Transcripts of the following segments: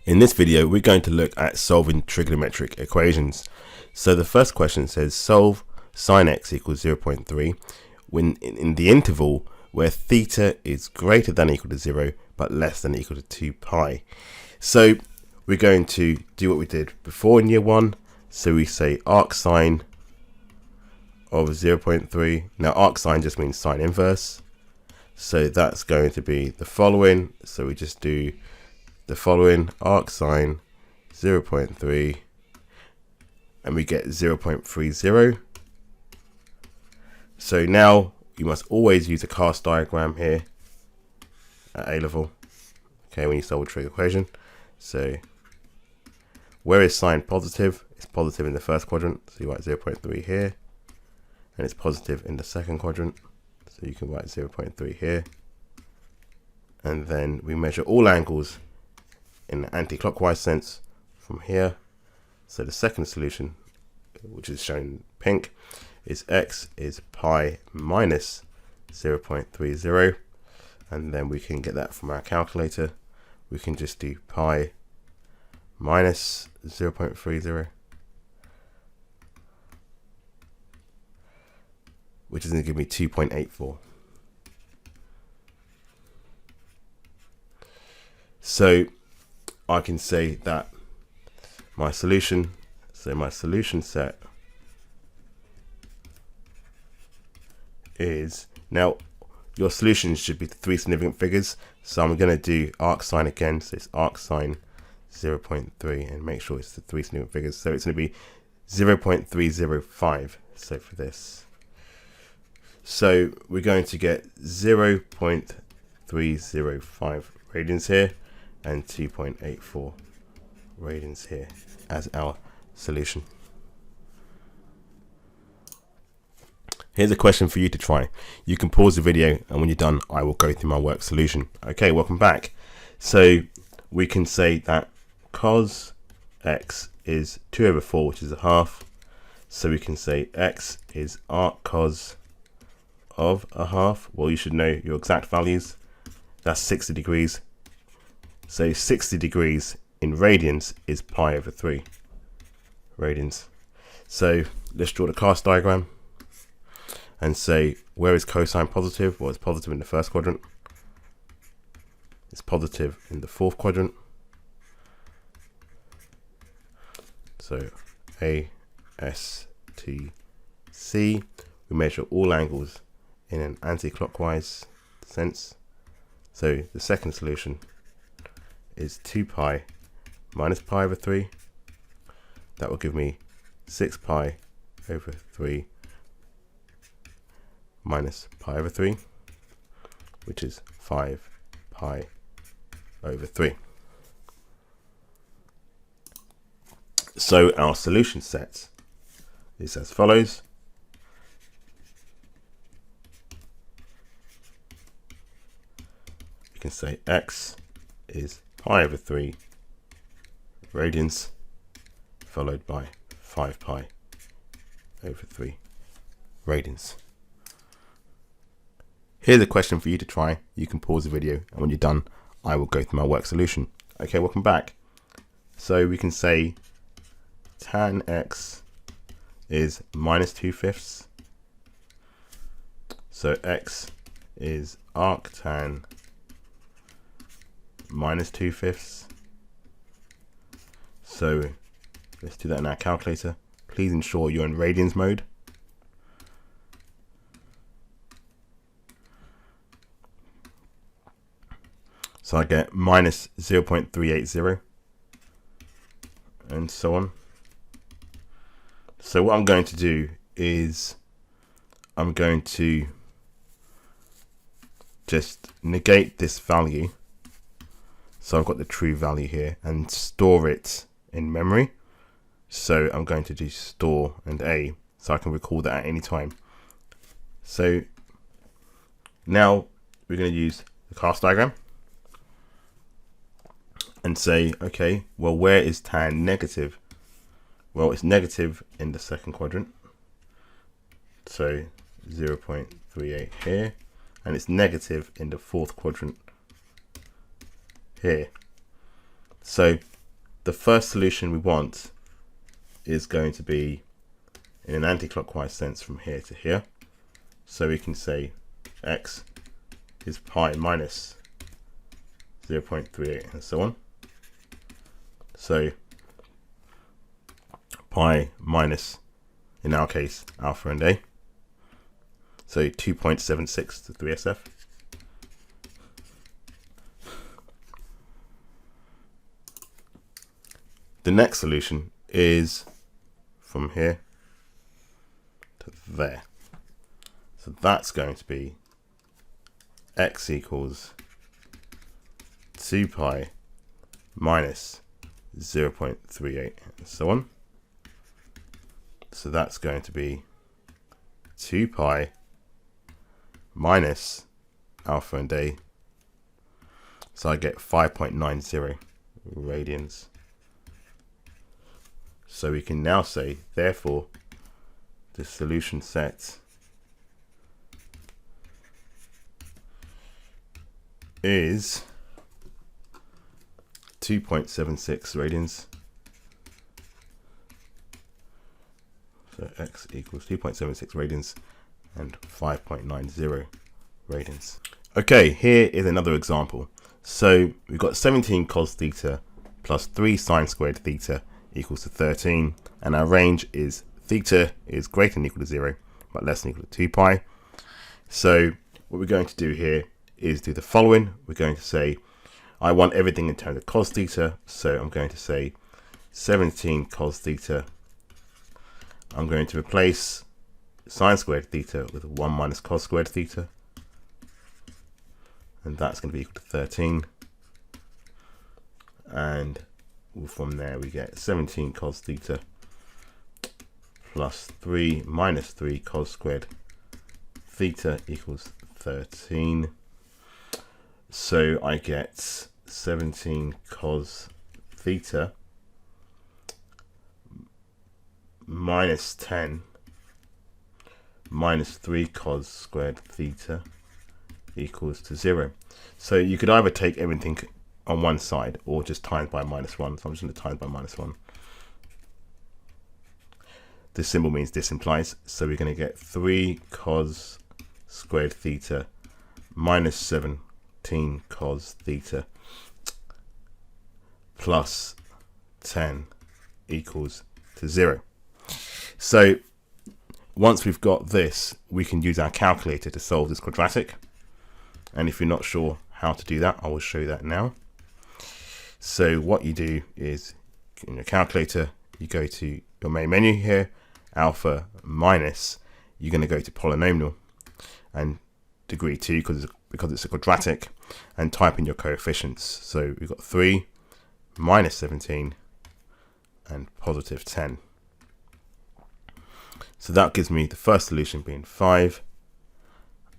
In this video, we're going to look at solving trigonometric equations. So the first question says solve sine x equals 0.3 when in the interval where theta is greater than or equal to 0 but less than or equal to 2 pi. So we're going to do what we did before in year 1. So we say arc sine of 0.3. Now arc sine just means sine inverse. So that's going to be the following. So we just do the following, arc sine 0.3, and we get 0.30. So now you must always use a cast diagram here at A level, okay, when you solve a trig equation. So where is sine positive? It's positive in the first quadrant, so you write 0.3 here, and it's positive in the second quadrant, so you can write 0.3 here. And then we measure all angles in the anti-clockwise sense from here. So the second solution, which is shown in pink, is x is pi minus 0.30, and then we can get that from our calculator. We can just do pi minus 0.30, which is going to give me 2.84. So I can say that my solution, my solution set is, now your solutions should be the 3 significant figures. So I'm going to do arc sine again. So it's arc sine 0.3 and make sure it's the 3 significant figures. So it's going to be 0.305. So for this, so we're going to get 0.305 radians here and 2.84 radians here as our solution. Here's a question for you to try. You can pause the video, and when you're done, I will go through my work solution. Okay, welcome back. So we can say that cos x is 2/4, which is a half. So we can say x is arc cos of a half. Well, you should know your exact values. That's 60 degrees. So 60 degrees in radians is pi/3 radians. So let's draw the cast diagram and say, where is cosine positive? Well, it's positive in the first quadrant. It's positive in the fourth quadrant. So A, S, T, C. We measure all angles in an anti-clockwise sense. So the second solution is 2 pi minus pi/3. That will give me 6 pi/3 minus pi/3, which is 5 pi/3. So our solution set is as follows. You can say x is pi/3 radians followed by 5 pi/3 radians. Here's a question for you to try. You can pause the video, and when you're done, I will go through my work solution. Okay, welcome back. So we can say tan x is minus 2/5. So x is arc tan minus 2/5. So let's do that in our calculator. Please ensure you're in radians mode. So I get minus 0.380 and so on. So what I'm going to do is I'm going to just negate this value. So I've got the true value here and store it in memory. So I'm going to do store and A so I can recall that at any time. So now we're going to use the cast diagram and say, okay, well, where is tan negative? Well, it's negative in the second quadrant. So 0.38 here, and it's negative in the fourth quadrant here. So the first solution we want is going to be in an anti-clockwise sense from here to here. So we can say x is pi minus 0.38 and so on. So pi minus, in our case, alpha and a. So 2.76 to 3SF. The next solution is from here to there. So that's going to be x equals 2 pi minus 0.38 and so on. So that's going to be 2 pi minus alpha and a. So I get 5.90 radians. So we can now say, therefore, the solution set is 2.76 radians. So x equals 2.76 radians and 5.90 radians. Okay, here is another example. So we've got 17 cos theta plus 3 sine squared theta equals to 13, and our range is theta is greater than or equal to 0 but less than or equal to 2 pi. So what we're going to do here is do the following. We're going to say I want everything in terms of cos theta, so I'm going to say 17 cos theta. I'm going to replace sine squared theta with 1 minus cos squared theta, and that's going to be equal to 13. And from there we get 17 cos theta plus 3 minus 3 cos squared theta equals 13. So I get 17 cos theta minus 10 minus 3 cos squared theta equals to 0. So you could either take everything on one side or just times by minus 1. So I'm just going to times by minus 1. This symbol means this implies. So we're going to get 3 cos squared theta minus 17 cos theta plus 10 equals to 0. So once we've got this, we can use our calculator to solve this quadratic. And if you're not sure how to do that, I will show you that now. So what you do is in your calculator, you go to your main menu here, alpha minus, you're going to go to polynomial and degree 2 because it's a quadratic, and type in your coefficients. So we've got 3 minus 17 and positive 10. So that gives me the first solution being 5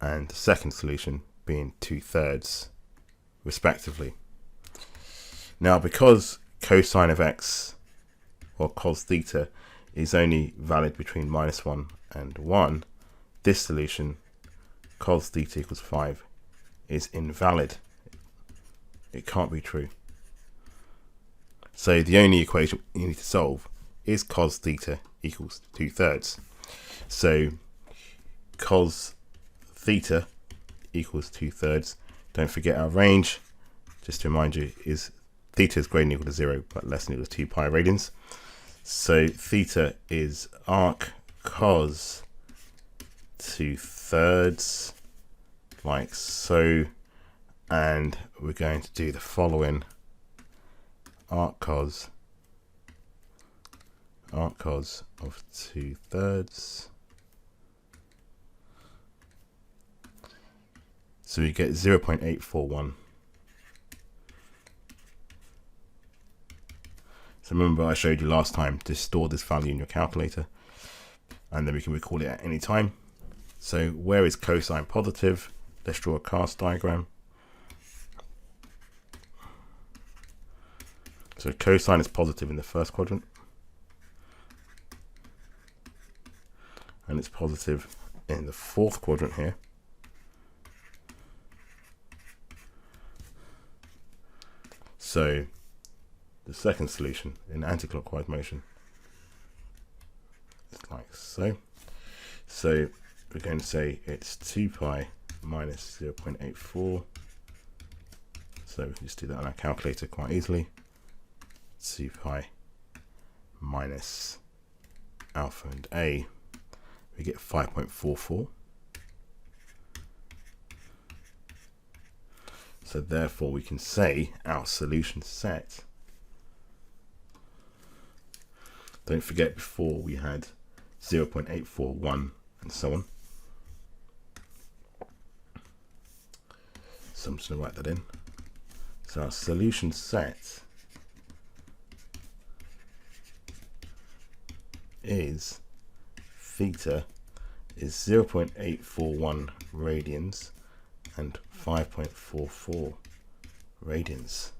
and the second solution being 2/3 respectively. Now because cosine of x or cos theta is only valid between -1 and 1, this solution cos theta equals 5 is invalid. It can't be true. So the only equation you need to solve is cos theta equals 2/3. So cos theta equals 2/3. Don't forget our range, just to remind you, is theta is greater than or equal to 0 but less than or equal to 2 pi radians. So theta is arc cos 2/3 like so, and we're going to do the following: arc cos of 2/3. So we get 0.841. So remember I showed you last time to store this value in your calculator, and then we can recall it at any time. So where is cosine positive? Let's draw a cast diagram. So cosine is positive in the first quadrant, and it's positive in the fourth quadrant here. So the second solution in anti-clockwise motion. It's like so. So we're going to say it's 2 pi minus 0.84. So we can just do that on our calculator quite easily. 2 pi minus alpha and a, we get 5.44. So therefore we can say our solution set, don't forget before we had 0.841 and so on. So I'm just going to write that in. So our solution set is theta is 0.841 radians and 5.44 radians.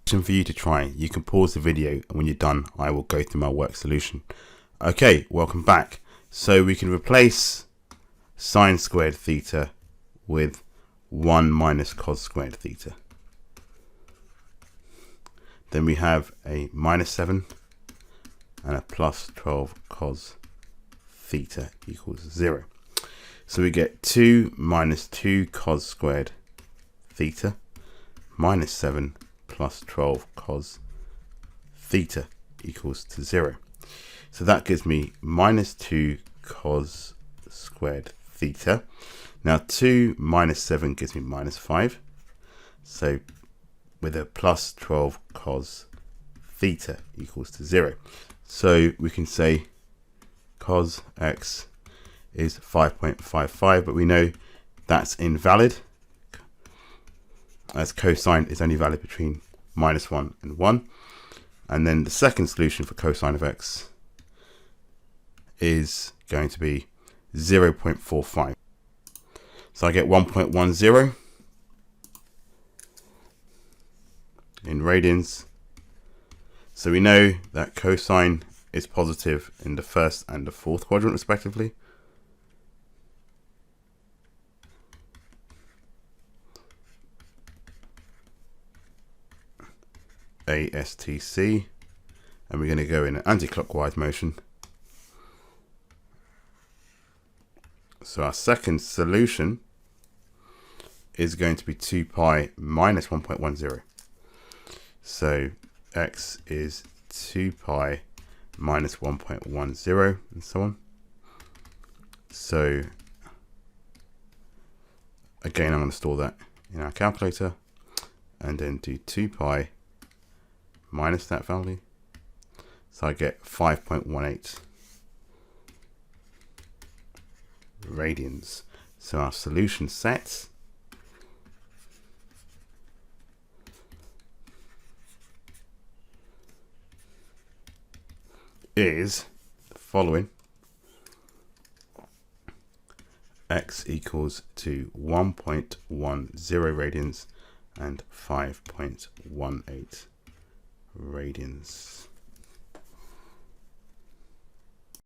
For you to try, you can pause the video, and when you're done I will go through my work solution. Okay, welcome back. So we can replace sine squared theta with 1 minus cos squared theta. Then we have a minus 7 and a plus 12 cos theta equals 0. So we get 2 minus 2 cos squared theta minus 7 plus 12 cos theta equals to 0. So that gives me minus 2 cos squared theta. Now 2 minus 7 gives me minus 5. So with a plus 12 cos theta equals to 0. So we can say cos x is 5.55, but we know that's invalid as cosine is only valid between minus 1 and 1. And then the second solution for cosine of x is going to be 0.45. So I get 1.10 in radians. So we know that cosine is positive in the first and the fourth quadrant respectively. ASTC, and we're going to go in an anti-clockwise motion. So our second solution is going to be 2 pi minus 1.10. So x is 2 pi minus 1.10 and so on. So again, I'm going to store that in our calculator and then do 2 pi minus that value. So I get 5.18 radians. So our solution set is the following. X equals to 1.10 radians and 5.18 radians.